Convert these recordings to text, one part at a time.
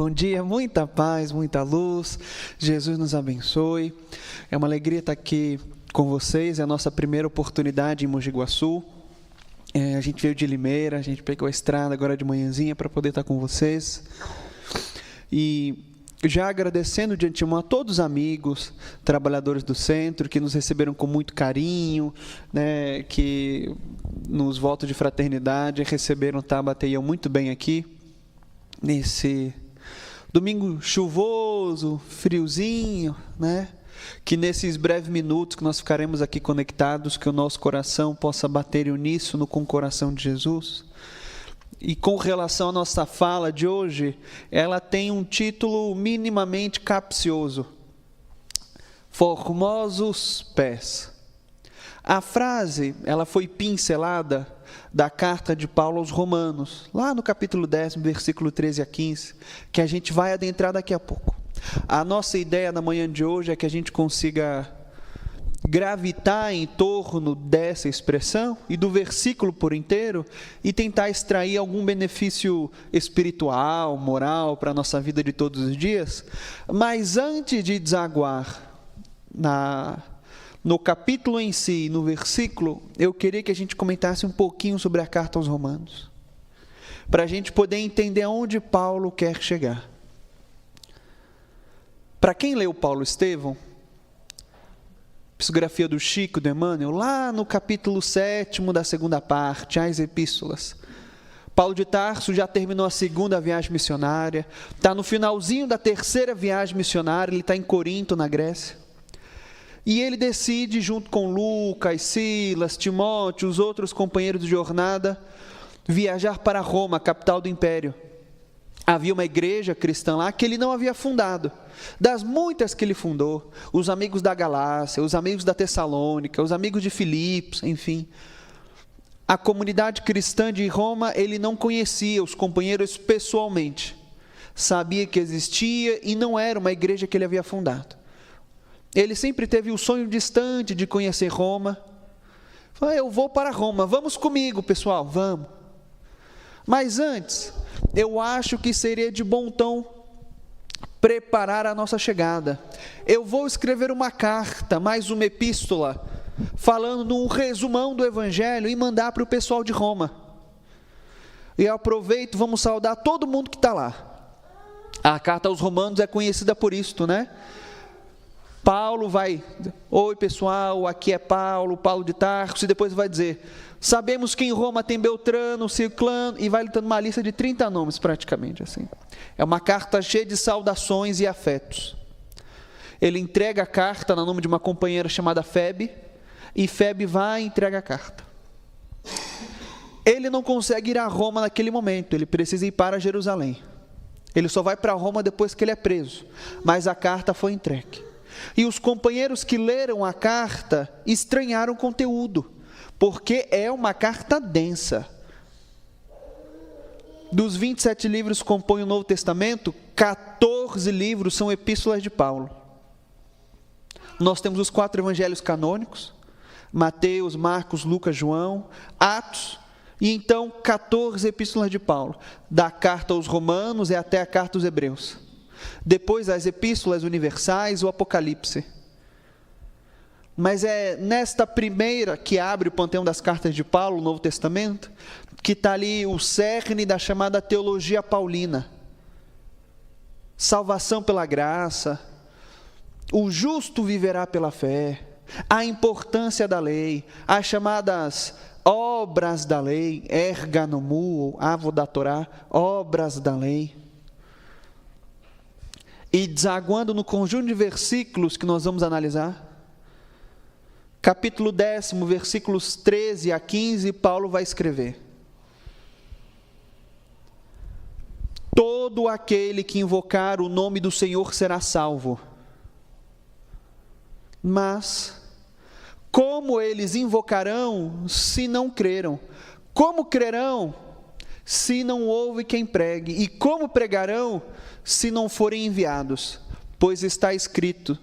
Bom dia, muita paz, muita luz. Jesus nos abençoe. É uma alegria estar aqui com vocês. É a nossa primeira oportunidade em Mogi Guaçu. A gente veio de Limeira, a gente pegou a estrada agora de manhãzinha para poder estar com vocês. E já agradecendo de antemão a todos os amigos, trabalhadores do centro, que nos receberam com muito carinho, né, que nos votos de fraternidade receberam Tabata e eu muito bem aqui, nesse domingo chuvoso, friozinho, né? Que nesses breves minutos que nós ficaremos aqui conectados, que o nosso coração possa bater em uníssono com o coração de Jesus. E com relação à nossa fala de hoje, ela tem um título minimamente capcioso: Formosos pés. A frase, ela foi pincelada da carta de Paulo aos Romanos, lá no capítulo 10, versículo 13 a 15, que a gente vai adentrar daqui a pouco. A nossa ideia na manhã de hoje é que a gente consiga gravitar em torno dessa expressão e do versículo por inteiro e tentar extrair algum benefício espiritual, moral para a nossa vida de todos os dias. Mas antes de desaguar no capítulo em si, no versículo, eu queria que a gente comentasse um pouquinho sobre a carta aos Romanos, para a gente poder entender aonde Paulo quer chegar. Para quem leu Paulo Estevão, psicografia do Chico, do Emmanuel, lá no capítulo 7 da segunda parte, as epístolas, Paulo de Tarso já terminou a segunda viagem missionária, está no finalzinho da terceira viagem missionária, ele está em Corinto, na Grécia, e ele decide, junto com Lucas, Silas, Timóteo, os outros companheiros de jornada, viajar para Roma, capital do Império. Havia uma igreja cristã lá que ele não havia fundado. Das muitas que ele fundou, os amigos da Galácia, os amigos da Tessalônica, os amigos de Filipos, enfim. A comunidade cristã de Roma, ele não conhecia os companheiros pessoalmente. Sabia que existia e não era uma igreja que ele havia fundado. Ele sempre teve o sonho distante de conhecer Roma. Falou: eu vou para Roma, vamos comigo, pessoal, vamos. Mas antes, eu acho que seria de bom tom preparar a nossa chegada. Eu vou escrever uma carta, mais uma epístola, falando um resumão do Evangelho e mandar para o pessoal de Roma. E eu aproveito, vamos saudar todo mundo que está lá. A carta aos Romanos é conhecida por isto, né? Paulo vai: oi pessoal, aqui é Paulo de Tarso, e depois vai dizer: sabemos que em Roma tem Beltrano, Ciclano, e vai dando uma lista de 30 nomes praticamente assim. É uma carta cheia de saudações e afetos. Ele entrega a carta no nome de uma companheira chamada Febe, e Febe vai e entrega a carta. Ele não consegue ir a Roma naquele momento, ele precisa ir para Jerusalém. Ele só vai para Roma depois que ele é preso, mas a carta foi entregue. E os companheiros que leram a carta estranharam o conteúdo, porque é uma carta densa. Dos 27 livros que compõem o Novo Testamento, 14 livros são epístolas de Paulo. Nós temos os 4 evangelhos canônicos: Mateus, Marcos, Lucas, João, Atos, e então 14 epístolas de Paulo, da carta aos Romanos e até a carta aos Hebreus. Depois as epístolas universais, o Apocalipse. Mas é nesta primeira que abre o panteão das cartas de Paulo, o Novo Testamento, que está ali o cerne da chamada teologia paulina. Salvação pela graça, o justo viverá pela fé, a importância da lei, as chamadas obras da lei, erganomou, avodatorá, obras da lei. E desaguando no conjunto de versículos que nós vamos analisar, capítulo 10, versículos 13 a 15, Paulo vai escrever: todo aquele que invocar o nome do Senhor será salvo. Mas como eles invocarão se não creram? Como crerão se não houve quem pregue? E como pregarão se não forem enviados? Pois está escrito: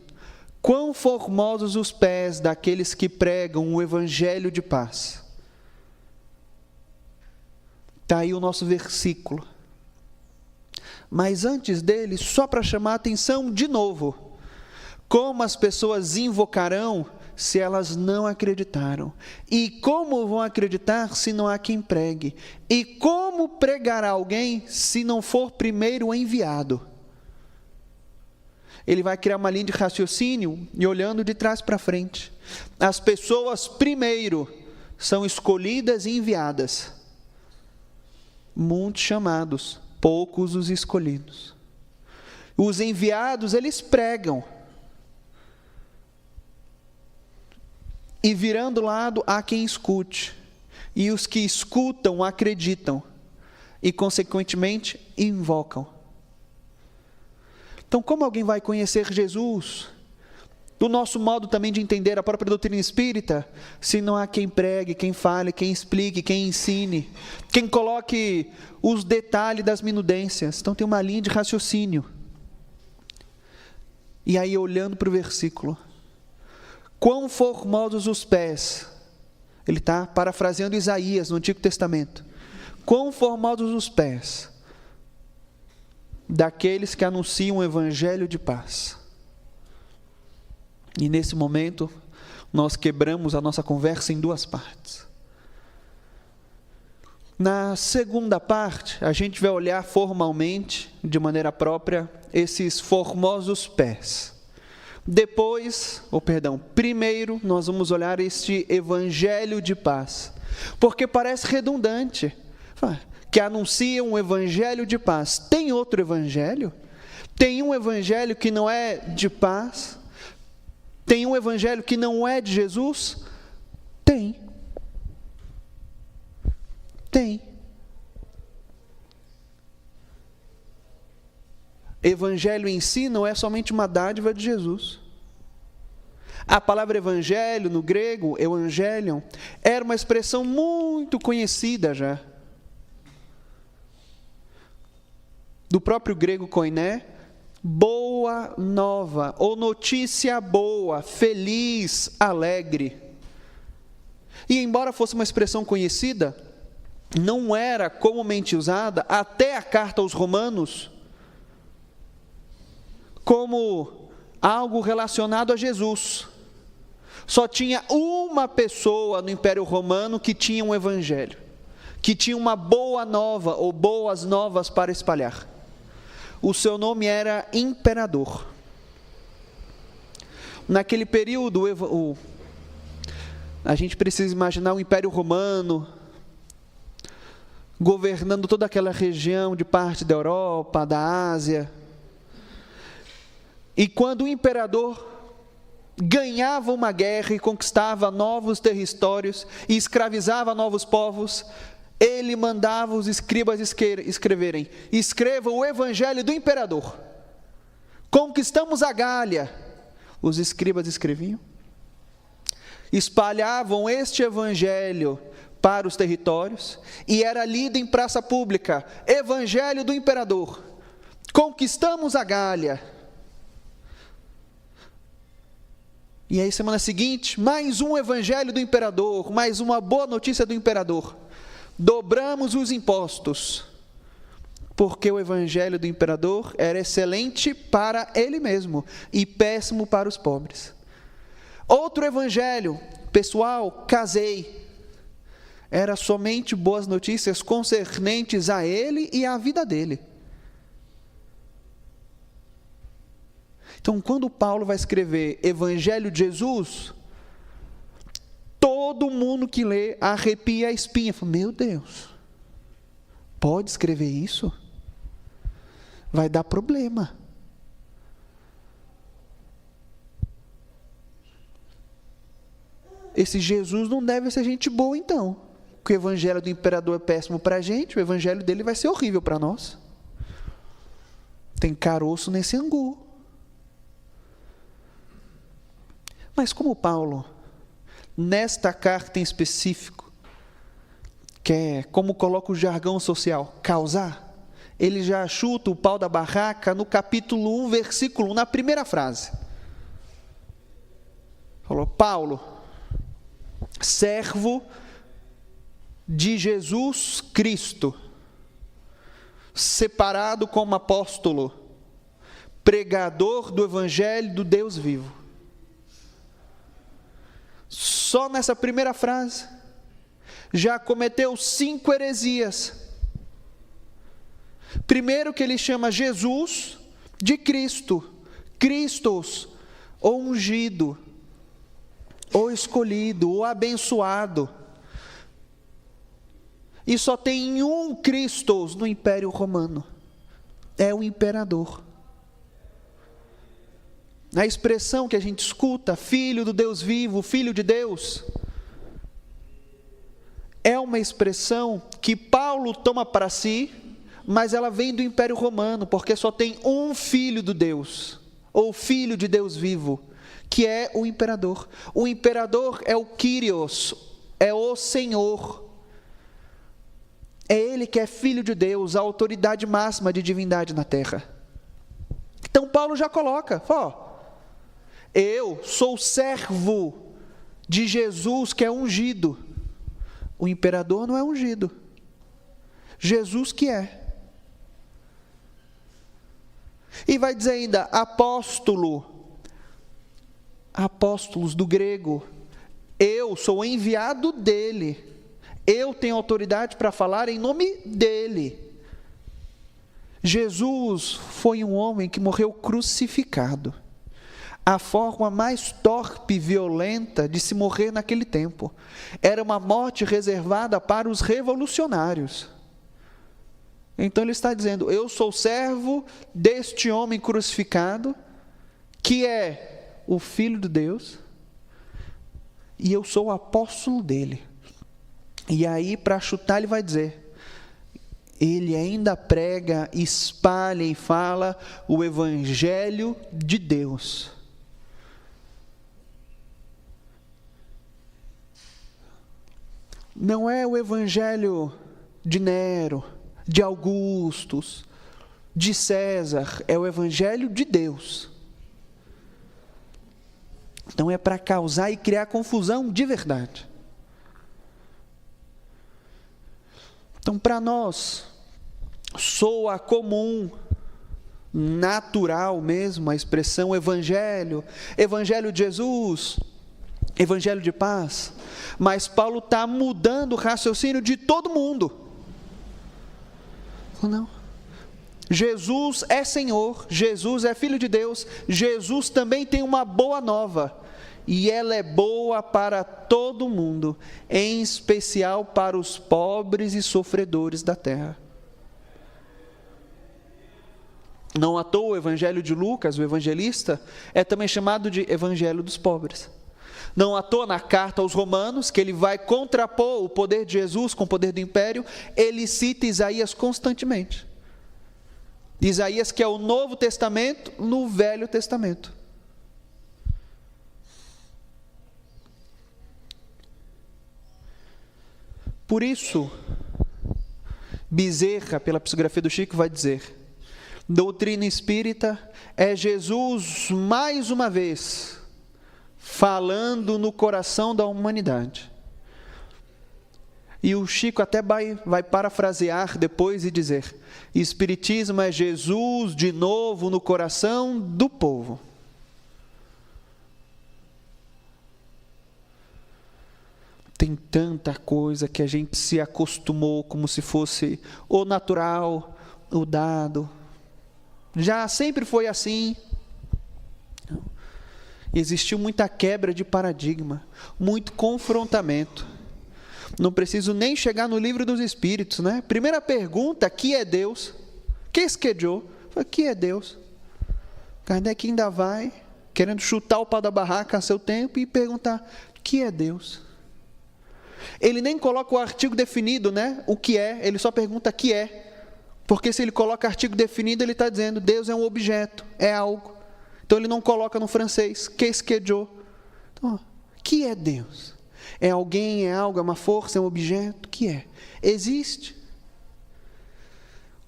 quão formosos os pés daqueles que pregam o evangelho de paz. Está aí o nosso versículo. Mas antes dele, só para chamar a atenção de novo, como as pessoas invocarão se elas não acreditaram? E como vão acreditar se não há quem pregue? E como pregará alguém se não for primeiro enviado? Ele vai criar uma linha de raciocínio e olhando de trás para frente. As pessoas primeiro são escolhidas e enviadas. Muitos chamados, poucos os escolhidos. Os enviados, eles pregam. E virando lado, há quem escute. E os que escutam, acreditam. E, consequentemente, invocam. Então, como alguém vai conhecer Jesus? Do nosso modo também de entender a própria doutrina espírita, se não há quem pregue, quem fale, quem explique, quem ensine, quem coloque os detalhes das minudências. Então tem uma linha de raciocínio. E aí olhando para o versículo, quão formosos os pés, ele está parafraseando Isaías no Antigo Testamento, quão formosos os pés daqueles que anunciam o evangelho de paz. E nesse momento, nós quebramos a nossa conversa em duas partes. Na segunda parte, a gente vai olhar formalmente, de maneira própria, esses formosos pés. Depois, primeiro, nós vamos olhar este evangelho de paz. Porque parece redundante, que anuncia um evangelho de paz. Tem outro evangelho? Tem um evangelho que não é de paz? Tem um evangelho que não é de Jesus? Tem. Tem. Evangelho em si não é somente uma dádiva de Jesus. A palavra evangelho, no grego, evangelion, era uma expressão muito conhecida já. Do próprio grego koiné, boa nova, ou notícia boa, feliz, alegre. E embora fosse uma expressão conhecida, não era comumente usada até a carta aos Romanos como algo relacionado a Jesus. Só tinha uma pessoa no Império Romano que tinha um evangelho, que tinha uma boa nova ou boas novas para espalhar. O seu nome era Imperador. Naquele período, a gente precisa imaginar o Império Romano governando toda aquela região de parte da Europa, da Ásia. E quando o imperador ganhava uma guerra e conquistava novos territórios e escravizava novos povos, ele mandava os escribas escreverem: escreva o evangelho do imperador. Conquistamos a Gália. Os escribas escreviam, espalhavam este evangelho para os territórios e era lido em praça pública: evangelho do imperador. Conquistamos a Gália. E aí semana seguinte, mais um evangelho do imperador, mais uma boa notícia do imperador. Dobramos os impostos, porque o evangelho do imperador era excelente para ele mesmo e péssimo para os pobres. Outro evangelho, pessoal, casei. Era somente boas notícias concernentes a ele e à vida dele. Então, quando Paulo vai escrever Evangelho de Jesus, todo mundo que lê arrepia a espinha. Fala: meu Deus, pode escrever isso? Vai dar problema. Esse Jesus não deve ser gente boa então. Porque o evangelho do imperador é péssimo para a gente, o evangelho dele vai ser horrível para nós. Tem caroço nesse angu. Mas como Paulo, nesta carta em específico, quer, como coloca o jargão social, causar, ele já chuta o pau da barraca no capítulo 1, versículo 1, na primeira frase. Falou: Paulo, servo de Jesus Cristo, separado como apóstolo, pregador do evangelho do Deus vivo. Só nessa primeira frase, já cometeu 5 heresias. Primeiro, que ele chama Jesus de Cristo, Christos, ou ungido, ou escolhido, ou abençoado. E só tem um Christos no Império Romano, é o imperador. A expressão que a gente escuta, filho do Deus vivo, filho de Deus, é uma expressão que Paulo toma para si, mas ela vem do Império Romano, porque só tem um filho do Deus, ou filho de Deus vivo, que é o imperador. O imperador é o Kyrios, é o Senhor. É ele que é filho de Deus, a autoridade máxima de divindade na terra. Então Paulo já coloca, eu sou servo de Jesus que é ungido. O imperador não é ungido, Jesus que é. E vai dizer ainda, apóstolos do grego, eu sou enviado dele, eu tenho autoridade para falar em nome dele. Jesus foi um homem que morreu crucificado, a forma mais torpe e violenta de se morrer naquele tempo. Era uma morte reservada para os revolucionários. Então ele está dizendo, eu sou servo deste homem crucificado, que é o Filho de Deus, e eu sou o apóstolo dele. E aí, para chutar, ele vai dizer, ele ainda prega, espalha e fala o evangelho de Deus. Não é o evangelho de Nero, de Augustus, de César, é o evangelho de Deus. Então é para causar e criar confusão de verdade. Então para nós, soa comum, natural mesmo, a expressão evangelho, evangelho de Jesus, evangelho de paz, mas Paulo está mudando o raciocínio de todo mundo. Não, Jesus é Senhor, Jesus é Filho de Deus, Jesus também tem uma boa nova, e ela é boa para todo mundo, em especial para os pobres e sofredores da terra. Não à toa o evangelho de Lucas, o evangelista, é também chamado de evangelho dos pobres. Não à toa na carta aos Romanos, que ele vai contrapor o poder de Jesus com o poder do império, ele cita Isaías constantemente. Isaías que é o Novo Testamento no Velho Testamento. Por isso, Bezerra, pela psicografia do Chico, vai dizer, doutrina espírita é Jesus mais uma vez falando no coração da humanidade. E o Chico até vai parafrasear depois e dizer, Espiritismo é Jesus de novo no coração do povo. Tem tanta coisa que a gente se acostumou como se fosse o natural, o dado. Já sempre foi assim. Existiu muita quebra de paradigma, muito confrontamento. Não preciso nem chegar no livro dos Espíritos, né? Primeira pergunta, que é Deus? Que esquedou? Que é Deus? Kardec ainda vai, querendo chutar o pau da barraca a seu tempo e perguntar, que é Deus? Ele nem coloca o artigo definido, né? O que é, ele só pergunta que é. Porque se ele coloca artigo definido, ele está dizendo, Deus é um objeto, é algo. Então ele não coloca no francês, qu'est-ce que Dieu? Então, que é Deus? É alguém, é algo, é uma força, é um objeto? Que é? Existe.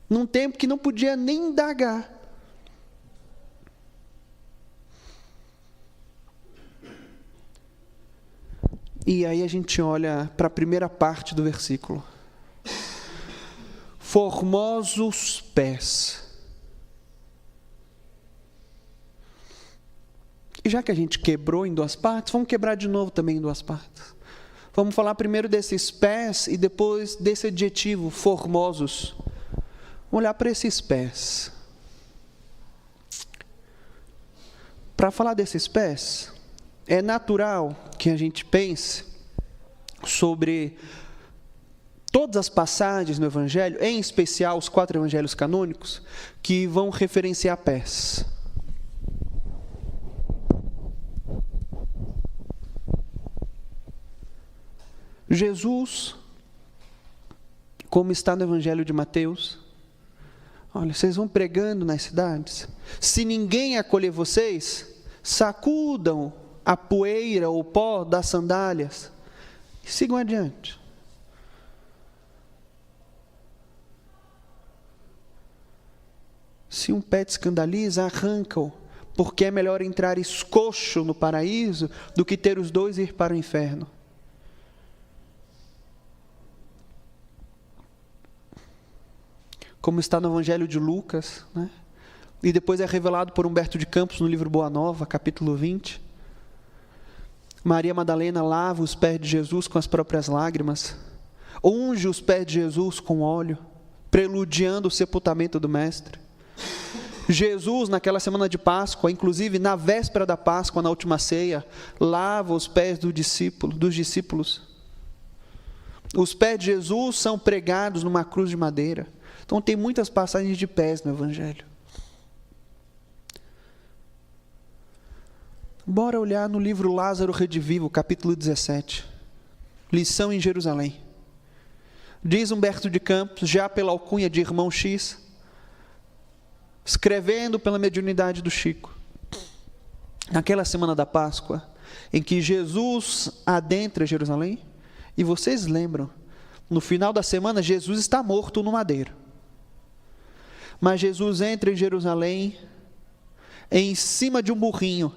Num tempo que não podia nem indagar. E aí a gente olha para a primeira parte do versículo. formosos pés. E já que a gente quebrou em duas partes, vamos quebrar de novo também em duas partes. Vamos falar primeiro desses pés e depois desse adjetivo, formosos. Vamos olhar para esses pés. Para falar desses pés, é natural que a gente pense sobre todas as passagens no Evangelho, em especial os 4 evangelhos canônicos, que vão referenciar pés. Jesus, como está no Evangelho de Mateus, olha, vocês vão pregando nas cidades, se ninguém acolher vocês, sacudam a poeira ou o pó das sandálias e sigam adiante. Se um pé te escandaliza, arranca-o, porque é melhor entrar escoxo no paraíso do que ter os 2 e ir para o inferno. Como está no Evangelho de Lucas, né? E depois é revelado por Humberto de Campos no livro Boa Nova, capítulo 20. Maria Madalena lava os pés de Jesus com as próprias lágrimas, unge os pés de Jesus com óleo, preludiando o sepultamento do Mestre. Jesus, naquela semana de Páscoa, inclusive na véspera da Páscoa, na última ceia, lava os pés dos discípulos. Os pés de Jesus são pregados numa cruz de madeira. Então tem muitas passagens de pés no Evangelho. Bora olhar no livro Lázaro Redivivo, capítulo 17. Lição em Jerusalém. Diz Humberto de Campos, já pela alcunha de Irmão X, escrevendo pela mediunidade do Chico, naquela semana da Páscoa, em que Jesus adentra Jerusalém, e vocês lembram, no final da semana, Jesus está morto no madeiro. Mas Jesus entra em Jerusalém em cima de um burrinho.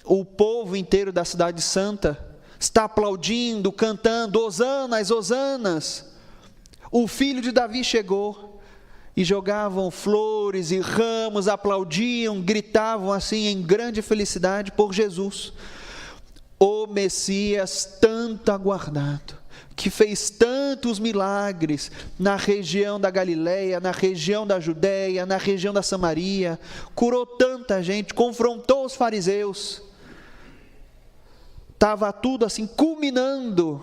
O povo inteiro da cidade santa está aplaudindo, cantando, hosanas, hosanas. O filho de Davi chegou e jogavam flores e ramos, aplaudiam, gritavam assim em grande felicidade por Jesus. O Messias tanto aguardado, que fez tantos milagres na região da Galileia, na região da Judéia, na região da Samaria, curou tanta gente, confrontou os fariseus. Estava tudo assim culminando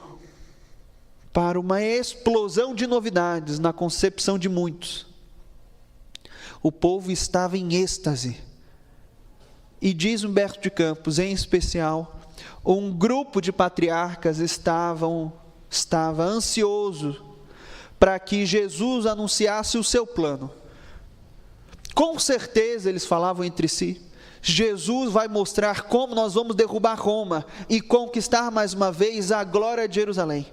para uma explosão de novidades na concepção de muitos. O povo estava em êxtase. E diz Humberto de Campos, em especial, um grupo de patriarcas estava ansioso para que Jesus anunciasse o seu plano. Com certeza eles falavam entre si, Jesus vai mostrar como nós vamos derrubar Roma e conquistar mais uma vez a glória de Jerusalém.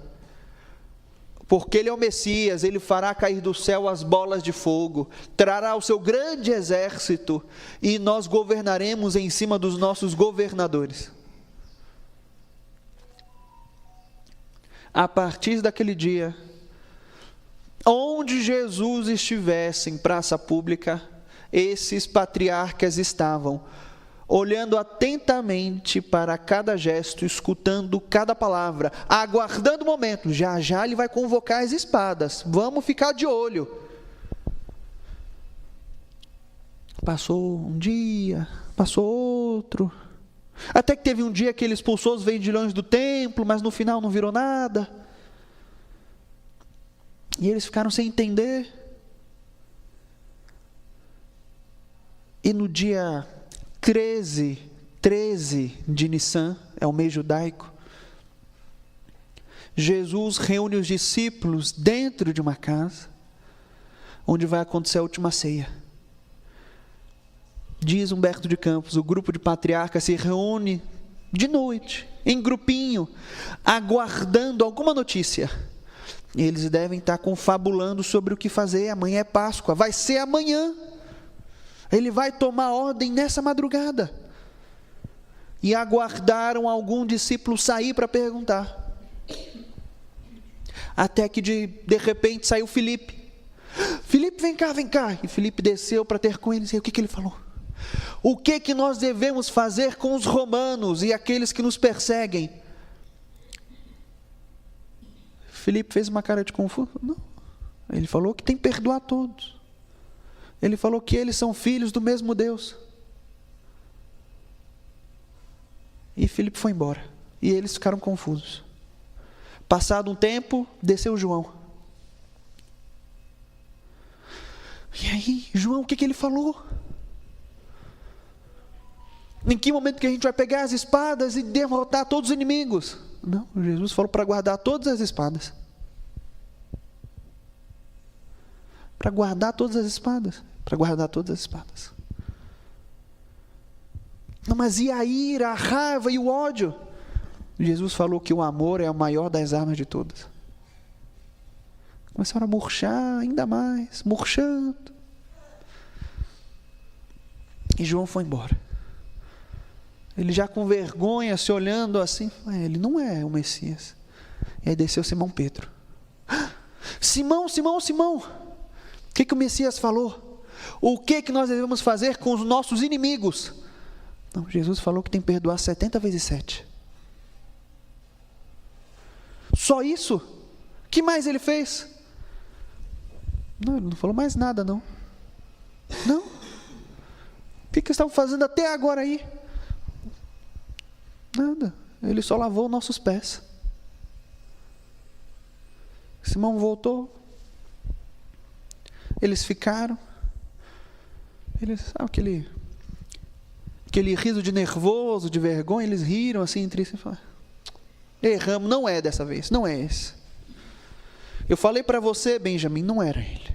Porque Ele é o Messias, Ele fará cair do céu as bolas de fogo, trará o seu grande exército e nós governaremos em cima dos nossos governadores. A partir daquele dia, onde Jesus estivesse em praça pública, esses patriarcas estavam olhando atentamente para cada gesto, escutando cada palavra, aguardando o momento. Já já ele vai convocar as espadas, vamos ficar de olho. Passou um dia, passou outro, até que teve um dia que ele expulsou os vendilhões do templo, mas no final não virou nada, e eles ficaram sem entender. E no dia 13 de Nissan, é o mês judaico, Jesus reúne os discípulos dentro de uma casa, onde vai acontecer a última ceia. Diz Humberto de Campos, o grupo de patriarcas se reúne de noite, em grupinho, aguardando alguma notícia. Eles devem estar confabulando sobre o que fazer. Amanhã é Páscoa, vai ser amanhã. Ele vai tomar ordem nessa madrugada. E aguardaram algum discípulo sair para perguntar. Até que de repente saiu Filipe. Filipe, vem cá, vem cá. E Filipe desceu para ter com eles. E o que ele falou? O que nós devemos fazer com os romanos e aqueles que nos perseguem? Filipe fez uma cara de confuso. Não. Ele falou que tem que perdoar todos. Ele falou que eles são filhos do mesmo Deus. E Filipe foi embora. E eles ficaram confusos. Passado um tempo, desceu João. E aí, João, o que ele falou? Em que momento que a gente vai pegar as espadas e derrotar todos os inimigos? Não, Jesus falou para guardar todas as espadas. Para guardar todas as espadas. Para guardar todas as espadas. Não, mas e a ira, a raiva e o ódio? Jesus falou que o amor é a maior das armas de todas. Começaram a murchar ainda mais, murchando. E João foi embora. Ele já com vergonha, se olhando assim, ele não é o Messias. E aí desceu Simão Pedro. Simão, Simão, Simão, o que o Messias falou? O que nós devemos fazer com os nossos inimigos? Não, Jesus falou que tem que perdoar 70 vezes 7. Só isso? O que mais ele fez? Não, ele não falou mais nada, não. Não. O que eles estavam fazendo até agora aí? Nada. Ele só lavou nossos pés. Simão voltou. Eles ficaram. Aquele riso de nervoso, de vergonha, eles riram assim entre si e falaram: erramos, não é dessa vez, não é esse. Eu falei para você, Benjamim, não era ele.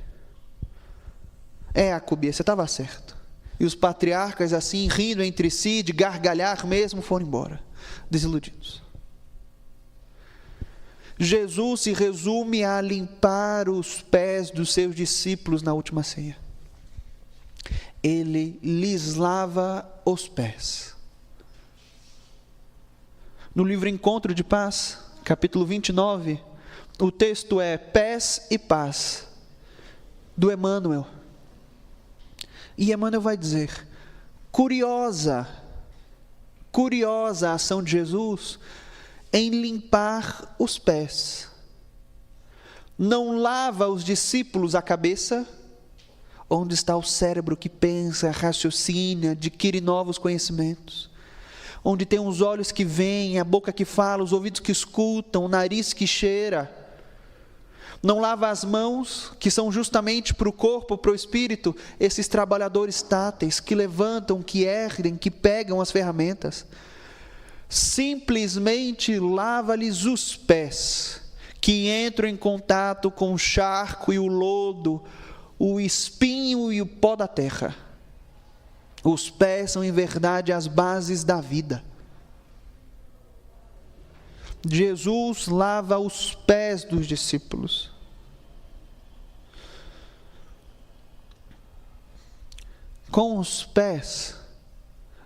Acobias, você estava certo. E os patriarcas assim, rindo entre si, de gargalhar mesmo, foram embora, desiludidos. Jesus se resume a limpar os pés dos seus discípulos na última ceia. Ele lhes lava os pés. No livro Encontro de Paz, capítulo 29, o texto é Pés e Paz, do Emmanuel. E Emmanuel vai dizer: curiosa a ação de Jesus em limpar os pés. Não lava os discípulos a cabeça, onde está o cérebro que pensa, raciocina, adquire novos conhecimentos, onde tem os olhos que veem, a boca que fala, os ouvidos que escutam, o nariz que cheira. Não lava as mãos, que são justamente para o corpo, para o espírito, esses trabalhadores táteis, que levantam, que erguem, que pegam as ferramentas. Simplesmente lava-lhes os pés, que entram em contato com o charco e o lodo, o espinho e o pó da terra. Os pés são em verdade as bases da vida. Jesus lava os pés dos discípulos. Com os pés,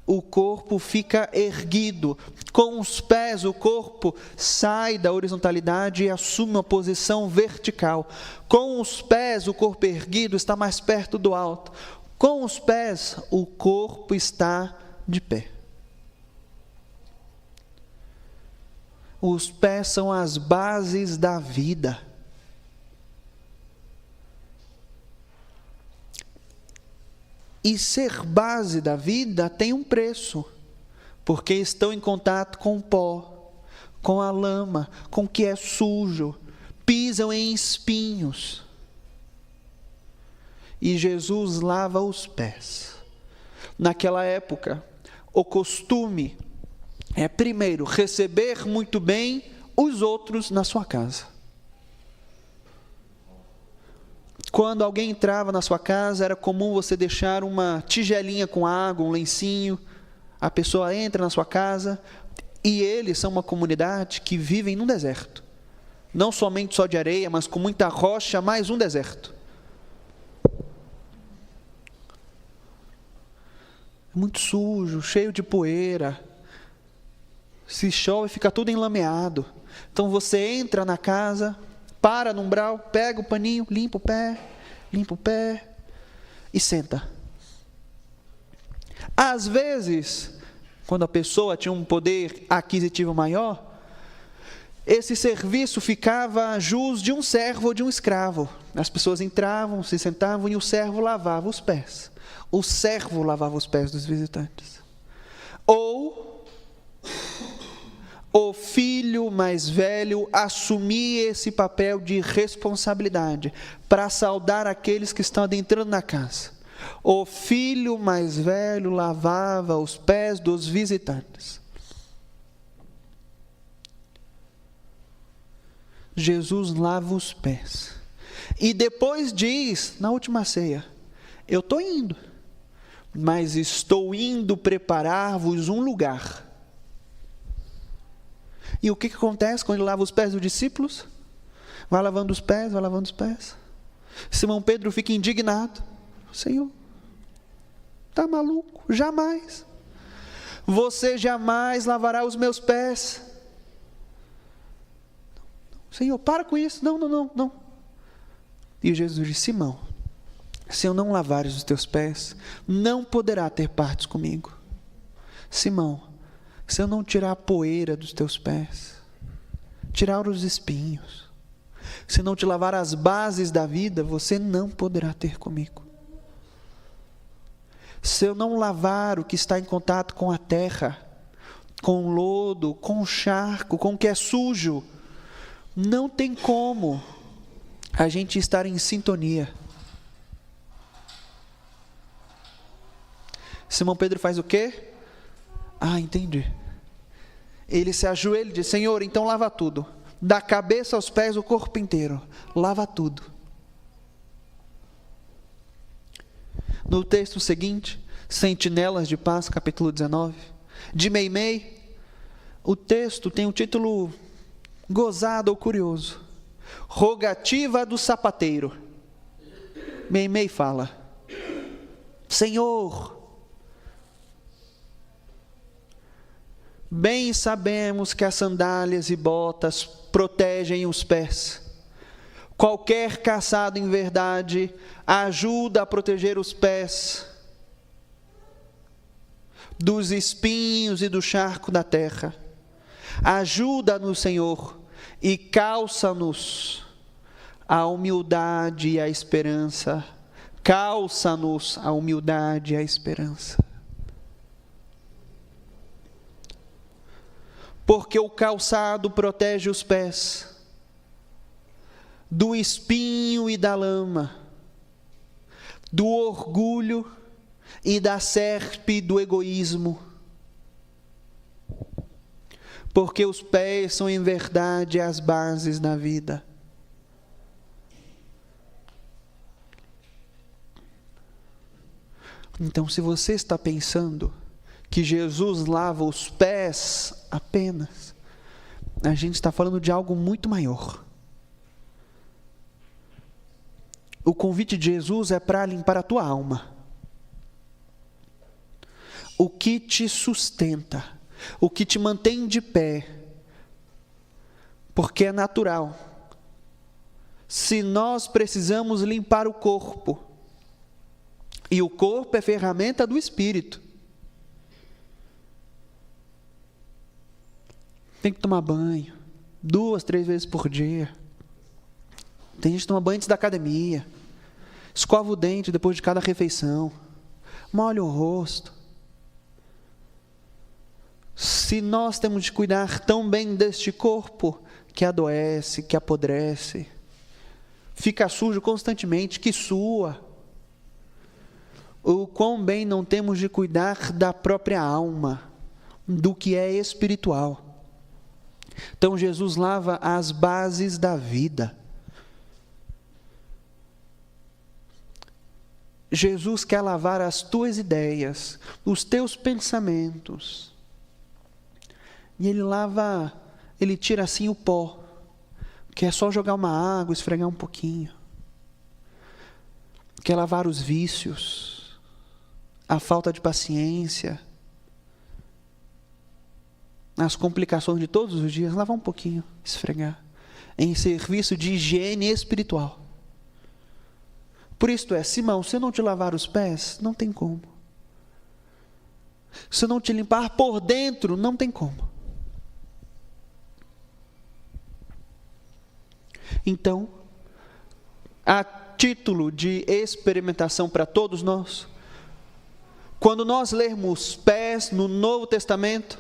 o corpo fica erguido. Com os pés, o corpo sai da horizontalidade e assume uma posição vertical. Com os pés, o corpo erguido está mais perto do alto. Com os pés, o corpo está de pé. Os pés são as bases da vida. E ser base da vida tem um preço, porque estão em contato com o pó, com a lama, com o que é sujo, pisam em espinhos. E Jesus lava os pés. Naquela época, o costume é, primeiro, receber muito bem os outros na sua casa. Quando alguém entrava na sua casa, era comum você deixar uma tigelinha com água, um lencinho. A pessoa entra na sua casa e eles são uma comunidade que vivem num deserto. Não somente só de areia, mas com muita rocha, mais um deserto. Muito sujo, cheio de poeira. Se chove, fica tudo enlameado. Então você entra na casa, para no umbral, pega o paninho, limpa o pé e senta. Às vezes, quando a pessoa tinha um poder aquisitivo maior, esse serviço ficava jus de um servo ou de um escravo. As pessoas entravam, se sentavam e o servo lavava os pés. O servo lavava os pés dos visitantes. Ou o filho mais velho assumia esse papel de responsabilidade para saudar aqueles que estão adentrando na casa. O filho mais velho lavava os pés dos visitantes. Jesus lava os pés. E depois diz, na última ceia, eu estou indo, mas estou indo preparar-vos um lugar. E o que acontece quando ele lava os pés dos discípulos? Vai lavando os pés, vai lavando os pés. Simão Pedro fica indignado. Senhor, está maluco? Jamais. Você jamais lavará os meus pés. Senhor, para com isso. Não. E Jesus disse, Simão, se eu não lavares os teus pés, não poderá ter partes comigo. Simão, se eu não tirar a poeira dos teus pés, tirar os espinhos, se não te lavar as bases da vida, você não poderá ter comigo. Se eu não lavar o que está em contato com a terra, com o lodo, com o charco, com o que é sujo, não tem como a gente estar em sintonia. Simão Pedro faz o quê? Entendi. Ele se ajoelha e diz, Senhor, então lava tudo. Da cabeça aos pés, o corpo inteiro. Lava tudo. No texto seguinte, Sentinelas de Paz, capítulo 19, de Meimei, o texto tem um título gozado ou curioso. Rogativa do sapateiro. Meimei fala, Senhor, bem sabemos que as sandálias e botas protegem os pés. Qualquer calçado em verdade ajuda a proteger os pés dos espinhos e do charco da terra. Ajuda-nos, Senhor, e calça-nos a humildade e a esperança. Calça-nos a humildade e a esperança. Porque o calçado protege os pés do espinho e da lama, do orgulho e da serpe do egoísmo. Porque os pés são em verdade as bases da vida. Então, se você está pensando que Jesus lava os pés apenas, a gente está falando de algo muito maior. O convite de Jesus é para limpar a tua alma. O que te sustenta, o que te mantém de pé, porque é natural. Se nós precisamos limpar o corpo, e o corpo é ferramenta do Espírito, tem que tomar banho 2, 3 vezes por dia. Tem gente que toma banho antes da academia, escova o dente depois de cada refeição, molha o rosto. Se nós temos de cuidar tão bem deste corpo, que adoece, que apodrece, fica sujo constantemente, que sua, o quão bem não temos de cuidar da própria alma, do que é espiritual. Então Jesus lava as bases da vida. Jesus quer lavar as tuas ideias, os teus pensamentos. E Ele lava, Ele tira assim o pó, que é só jogar uma água, esfregar um pouquinho. Quer lavar os vícios, a falta de paciência, as complicações de todos os dias, lavar um pouquinho, esfregar. em serviço de higiene espiritual. Por isto é, Simão, se eu não te lavar os pés, não tem como. Se eu não te limpar por dentro, não tem como. Então, a título de experimentação para todos nós, quando nós lermos pés no Novo Testamento,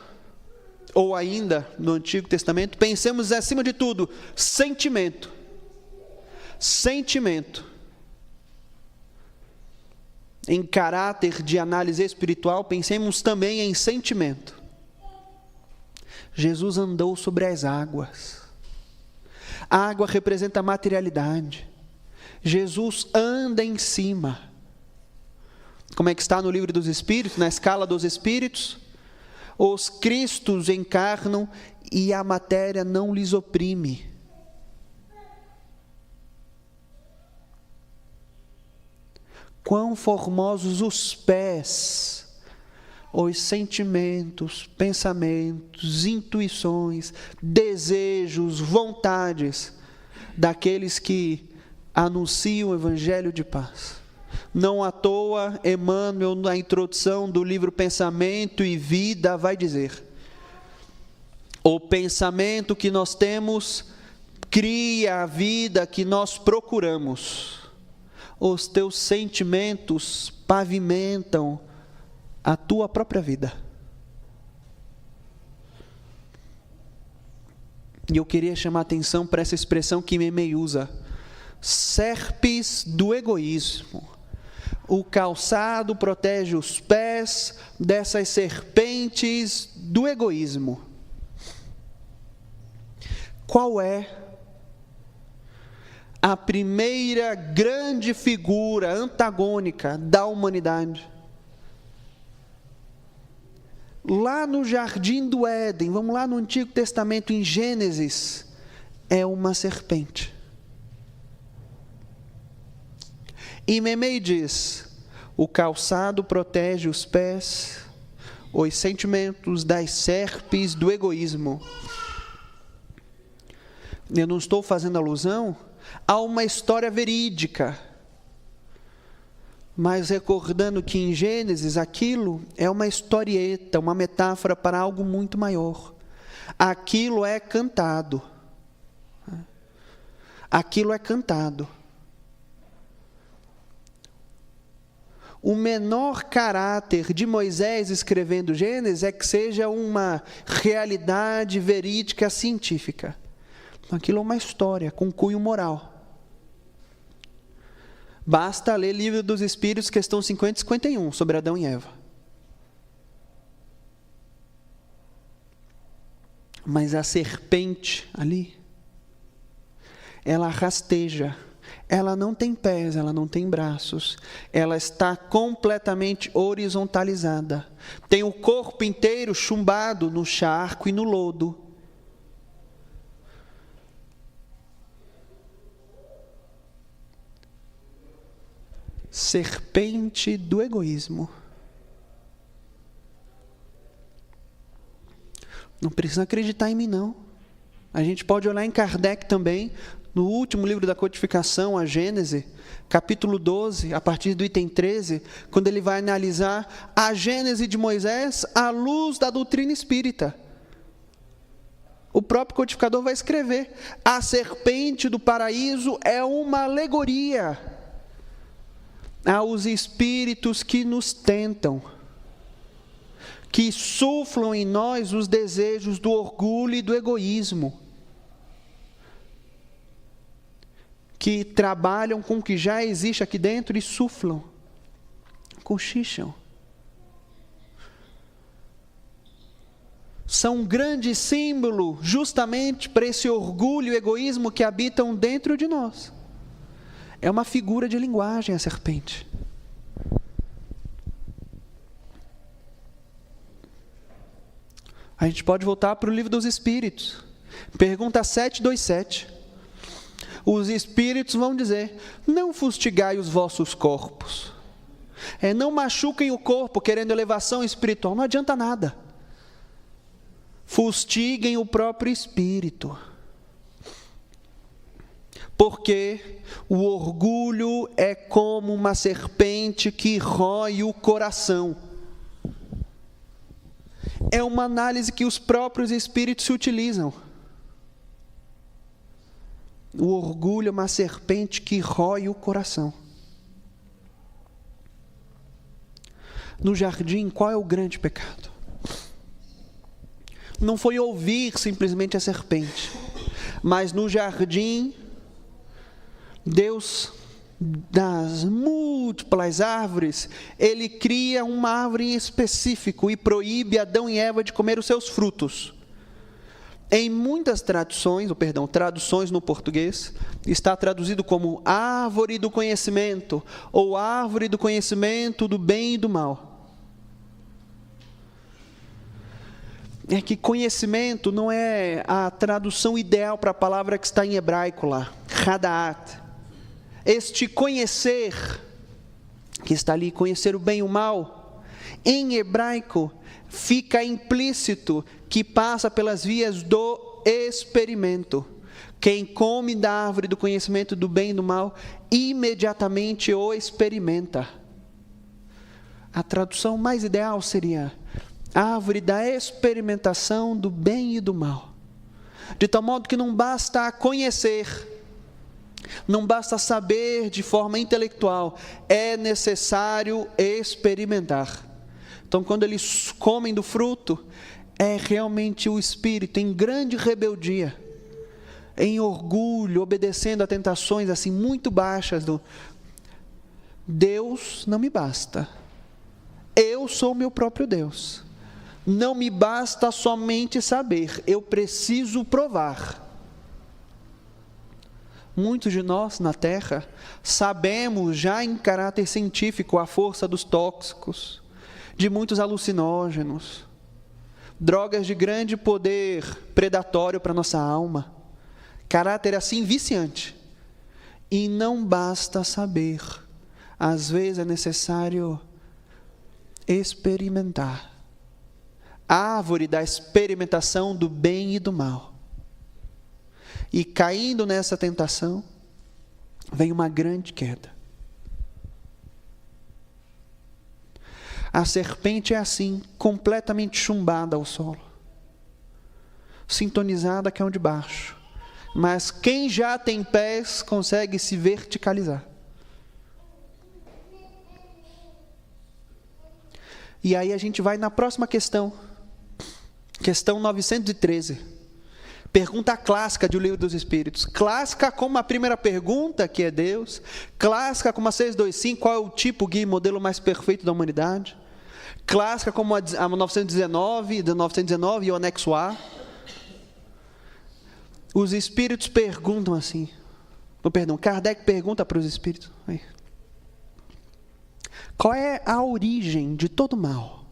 ou ainda no Antigo Testamento, pensemos acima de tudo, sentimento. Sentimento. Em caráter de análise espiritual, pensemos também em sentimento. Jesus andou sobre as águas. A água representa a materialidade. Jesus anda em cima. Como é que está no livro dos Espíritos, na escala dos Espíritos? Os Cristos encarnam e a matéria não lhes oprime. Quão formosos os pés, os sentimentos, pensamentos, intuições, desejos, vontades daqueles que anunciam o Evangelho de paz. Não à toa, Emmanuel, na introdução do livro Pensamento e Vida, vai dizer: o pensamento que nós temos cria a vida que nós procuramos. Os teus sentimentos pavimentam a tua própria vida. E eu queria chamar a atenção para essa expressão que Memei usa: serpes do egoísmo. O calçado protege os pés dessas serpentes do egoísmo. Qual é a primeira grande figura antagônica da humanidade? Lá no Jardim do Éden, vamos lá no Antigo Testamento, em Gênesis, é uma serpente. E Memei diz: o calçado protege os pés, os sentimentos das serpes do egoísmo. Eu não estou fazendo alusão a uma história verídica, mas recordando que em Gênesis aquilo é uma historieta, uma metáfora para algo muito maior. Aquilo é cantado. Aquilo é cantado. O menor caráter de Moisés escrevendo Gênesis é que seja uma realidade verídica científica. Aquilo é uma história com cunho moral. Basta ler Livro dos Espíritos, questão 50 e 51, sobre Adão e Eva. Mas a serpente ali, ela rasteja. Ela não tem pés, ela não tem braços. Ela está completamente horizontalizada. Tem o corpo inteiro chumbado no charco e no lodo. Serpente do egoísmo. Não precisa acreditar em mim, não. A gente pode olhar em Kardec também, no último livro da codificação, a Gênese, capítulo 12, a partir do item 13, quando ele vai analisar a Gênese de Moisés à luz da doutrina espírita. O próprio codificador vai escrever: a serpente do paraíso é uma alegoria aos espíritos que nos tentam, que suflam em nós os desejos do orgulho e do egoísmo, que trabalham com o que já existe aqui dentro e suflam, cochicham. São um grande símbolo justamente para esse orgulho e egoísmo que habitam dentro de nós. É uma figura de linguagem a serpente. A gente pode voltar para o Livro dos Espíritos. Pergunta 727. Os Espíritos vão dizer: não fustigai os vossos corpos. Não machuquem o corpo querendo elevação espiritual. Não adianta nada. Fustiguem o próprio espírito. Porque o orgulho é como uma serpente que rói o coração. É uma análise que os próprios espíritos se utilizam. O orgulho é uma serpente que rói o coração. No jardim, qual é o grande pecado? Não foi ouvir simplesmente a serpente, mas no jardim, Deus, das múltiplas árvores, Ele cria uma árvore em específico e proíbe Adão e Eva de comer os seus frutos. Em muitas traduções no português, está traduzido como árvore do conhecimento, ou árvore do conhecimento do bem e do mal. É que conhecimento não é a tradução ideal para a palavra que está em hebraico lá, hadaat. Este conhecer, que está ali, conhecer o bem e o mal, em hebraico, fica implícito que passa pelas vias do experimento. Quem come da árvore do conhecimento do bem e do mal, imediatamente o experimenta. A tradução mais ideal seria árvore da experimentação do bem e do mal. De tal modo que não basta conhecer, não basta saber de forma intelectual, é necessário experimentar. Então, quando eles comem do fruto, é realmente o espírito em grande rebeldia, em orgulho, obedecendo a tentações assim muito baixas do Deus não me basta. Eu sou meu próprio Deus. Não me basta somente saber, eu preciso provar. Muitos de nós na Terra sabemos já em caráter científico a força dos tóxicos, de muitos alucinógenos, drogas de grande poder predatório para a nossa alma, caráter assim viciante. E não basta saber, às vezes é necessário experimentar. A árvore da experimentação do bem e do mal. E caindo nessa tentação, vem uma grande queda. A serpente é assim, completamente chumbada ao solo, sintonizada que é onde baixo. Mas quem já tem pés consegue se verticalizar. E aí a gente vai na próxima questão. Questão 913. Pergunta clássica do Livro dos Espíritos. Clássica como a primeira pergunta, que é Deus. Clássica como a 625, qual é o tipo, guia e modelo mais perfeito da humanidade. Clássica como a 919 e o anexo A. Os Espíritos perguntam assim. Kardec pergunta para os Espíritos. Qual é a origem de todo mal?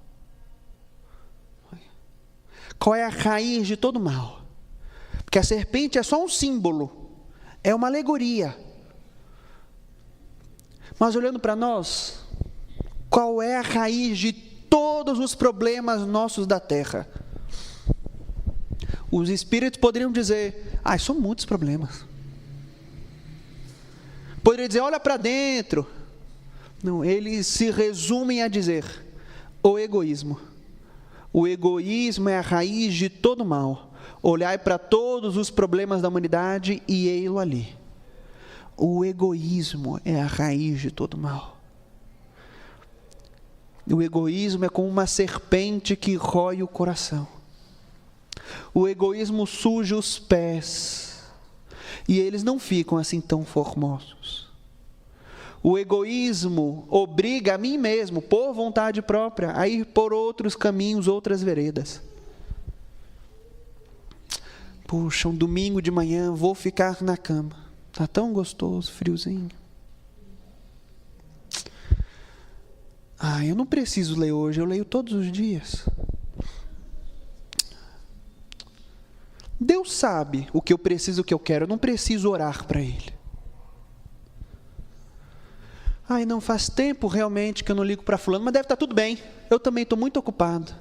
Qual é a raiz de todo mal? Porque a serpente é só um símbolo, é uma alegoria. Mas olhando para nós, qual é a raiz de todos os problemas nossos da Terra? Os espíritos poderiam dizer, são muitos problemas. Poderiam dizer, olha para dentro. Não, eles se resumem a dizer, o egoísmo. O egoísmo é a raiz de todo mal. Olhai para todos os problemas da humanidade e ei-lo ali. O egoísmo é a raiz de todo mal. O egoísmo é como uma serpente que rói o coração. O egoísmo suja os pés. E eles não ficam assim tão formosos. O egoísmo obriga a mim mesmo, por vontade própria, a ir por outros caminhos, outras veredas. Puxa, um domingo de manhã, vou ficar na cama. Está tão gostoso, friozinho. Eu não preciso ler hoje, eu leio todos os dias. Deus sabe o que eu preciso, o que eu quero, eu não preciso orar para Ele. Não faz tempo realmente que eu não ligo para fulano, mas deve estar tudo bem, eu também estou muito ocupado.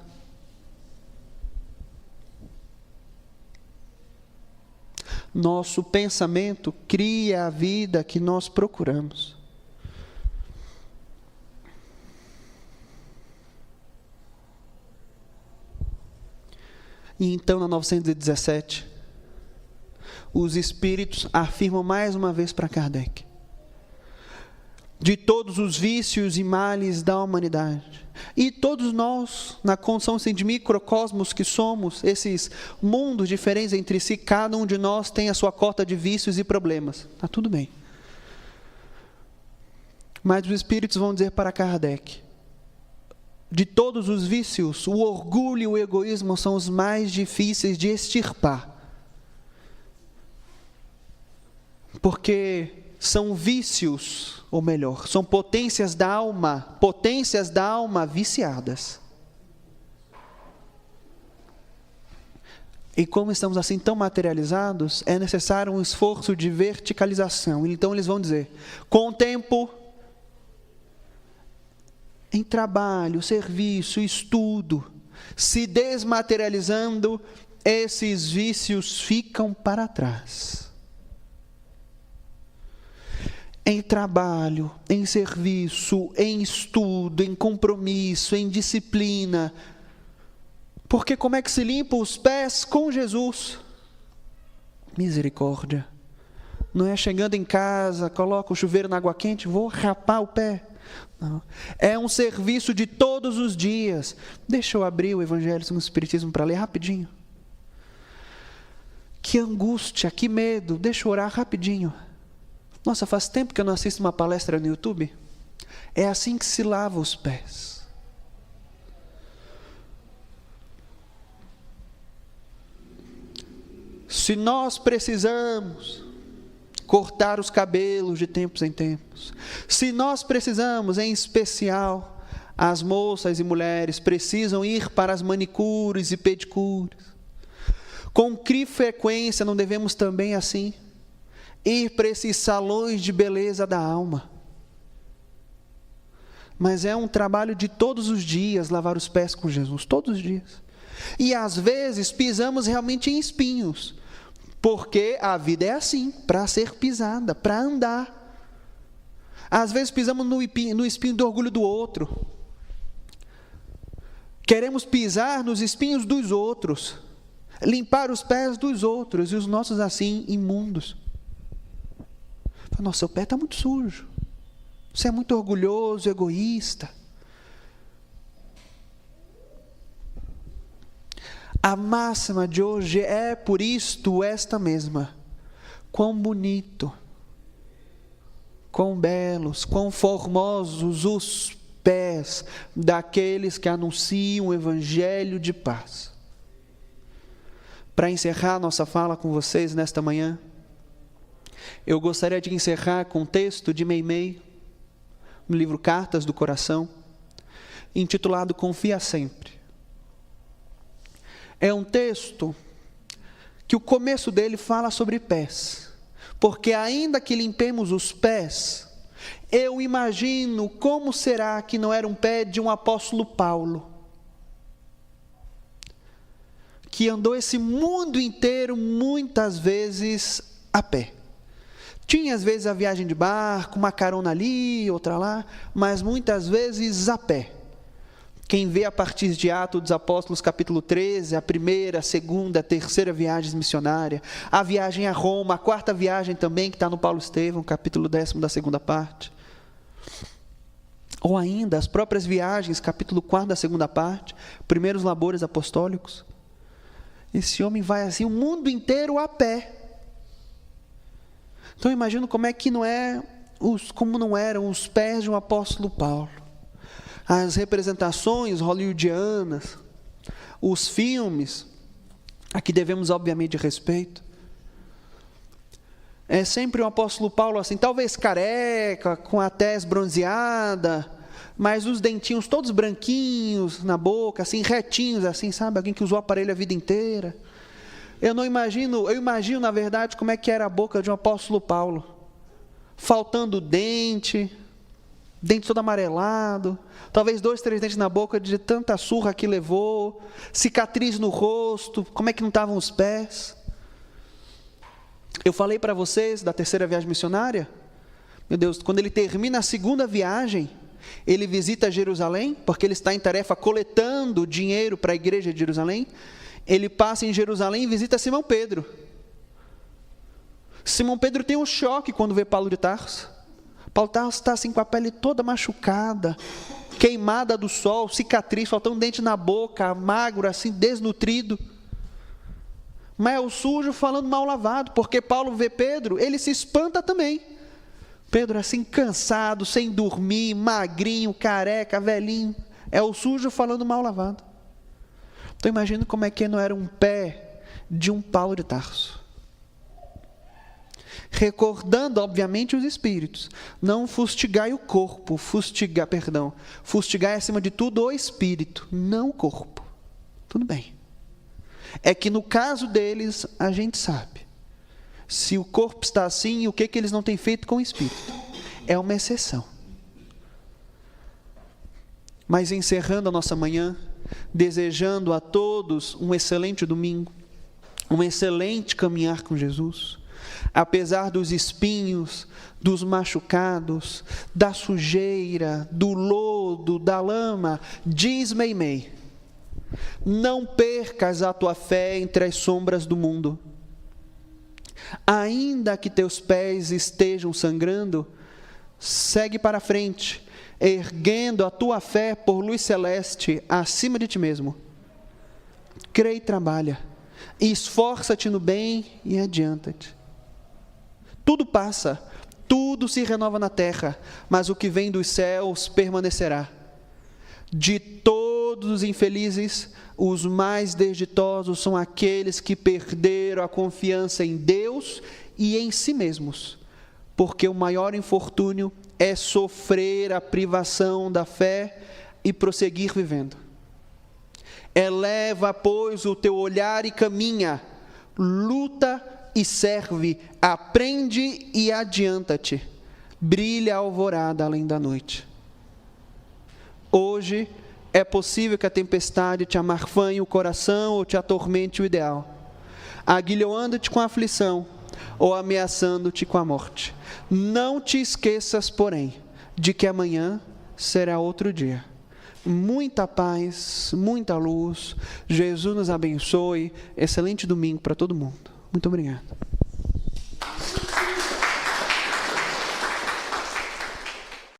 Nosso pensamento cria a vida que nós procuramos. E então, na 917, os Espíritos afirmam mais uma vez para Kardec: de todos os vícios e males da humanidade, e todos nós, na condição de microcosmos que somos, esses mundos diferentes entre si, cada um de nós tem a sua cota de vícios e problemas. Está tudo bem. Mas os Espíritos vão dizer para Kardec: de todos os vícios, o orgulho e o egoísmo são os mais difíceis de extirpar. Porque são vícios, ou melhor, são potências da alma viciadas. E como estamos assim tão materializados, é necessário um esforço de verticalização. Então eles vão dizer: com o tempo, em trabalho, serviço, estudo, se desmaterializando, esses vícios ficam para trás. Em trabalho, em serviço, em estudo, em compromisso, em disciplina. Porque como é que se limpa os pés com Jesus? Misericórdia. Não é chegando em casa, coloca o chuveiro na água quente, vou rapar o pé. Não. É um serviço de todos os dias. Deixa eu abrir o Evangelho segundo o Espiritismo para ler rapidinho. Que angústia, que medo. Deixa eu orar rapidinho. Nossa, faz tempo que eu não assisto uma palestra no YouTube. É assim que se lava os pés. Se nós precisamos cortar os cabelos de tempos em tempos, se nós precisamos, em especial, as moças e mulheres precisam ir para as manicures e pedicures, com que frequência não devemos também assim ir para esses salões de beleza da alma? Mas é um trabalho de todos os dias lavar os pés com Jesus, todos os dias. E às vezes pisamos realmente em espinhos, porque a vida é assim, para ser pisada, para andar. Às vezes pisamos no espinho do orgulho do outro. Queremos pisar nos espinhos dos outros, limpar os pés dos outros, e os nossos assim, imundos. Nossa, seu pé está muito sujo. Você é muito orgulhoso, egoísta. A máxima de hoje é por isto esta mesma: quão bonito, quão belos, quão formosos os pés daqueles que anunciam o Evangelho de paz. Para encerrar nossa fala com vocês nesta manhã, eu gostaria de encerrar com um texto de Meimei, no livro Cartas do Coração, intitulado Confia Sempre. É um texto que o começo dele fala sobre pés, porque ainda que limpemos os pés, eu imagino como será que não era um pé de um apóstolo Paulo, que andou esse mundo inteiro muitas vezes a pé. Tinha às vezes a viagem de barco, uma carona ali, outra lá, mas muitas vezes a pé. Quem vê a partir de Atos dos Apóstolos, capítulo 13, a primeira, a segunda, a terceira viagem missionária, a viagem a Roma, a quarta viagem também, que está no Paulo Estevão, capítulo 10 da segunda parte. Ou ainda, as próprias viagens, capítulo 4 da segunda parte, primeiros labores apostólicos. Esse homem vai assim, o mundo inteiro a pé. Então, eu imagino como é que como não eram os pés de um apóstolo Paulo. As representações hollywoodianas, os filmes, a que devemos obviamente respeito. É sempre um apóstolo Paulo assim, talvez careca, com a tez bronzeada, mas os dentinhos todos branquinhos na boca, assim, retinhos, assim, sabe? Alguém que usou aparelho a vida inteira. Eu imagino, na verdade, como é que era a boca de um apóstolo Paulo. Faltando dente todo amarelado, talvez 2, 3 dentes na boca de tanta surra que levou, cicatriz no rosto, como é que não estavam os pés? Eu falei para vocês da terceira viagem missionária. Meu Deus, quando ele termina a segunda viagem, ele visita Jerusalém, porque ele está em tarefa coletando dinheiro para a igreja de Jerusalém. Ele passa em Jerusalém e visita Simão Pedro. Simão Pedro tem um choque quando vê Paulo de Tarso. Paulo de Tarso está assim com a pele toda machucada, queimada do sol, cicatriz, faltando um dente na boca, magro, assim, desnutrido. Mas é o sujo falando mal lavado, porque Paulo vê Pedro, ele se espanta também. Pedro assim cansado, sem dormir, magrinho, careca, velhinho. É o sujo falando mal lavado. Então imagina como é que não era um pé de um Paulo de Tarso. Recordando, obviamente, os espíritos. Não fustigai o corpo, fustigai acima de tudo o espírito, não o corpo. Tudo bem. É que no caso deles, a gente sabe. Se o corpo está assim, o que eles não têm feito com o espírito? É uma exceção. Mas encerrando a nossa manhã, desejando a todos um excelente domingo, um excelente caminhar com Jesus, apesar dos espinhos, dos machucados, da sujeira, do lodo, da lama, diz Meimei: não percas a tua fé entre as sombras do mundo. Ainda que teus pés estejam sangrando, segue para frente, erguendo a tua fé por luz celeste acima de ti mesmo. Crê e trabalha, esforça-te no bem e adianta-te. Tudo passa, tudo se renova na terra, mas o que vem dos céus permanecerá. De todos os infelizes, os mais desditosos são aqueles que perderam a confiança em Deus e em si mesmos, porque o maior infortúnio é sofrer a privação da fé e prosseguir vivendo. Eleva, pois, o teu olhar e caminha, luta e serve, aprende e adianta-te. Brilha a alvorada além da noite. Hoje é possível que a tempestade te amarfanhe o coração ou te atormente o ideal, aguilhoando-te com a aflição ou ameaçando-te com a morte. Não te esqueças, porém, de que amanhã será outro dia. Muita paz, muita luz. Jesus nos abençoe. Excelente domingo para todo mundo. Muito obrigado.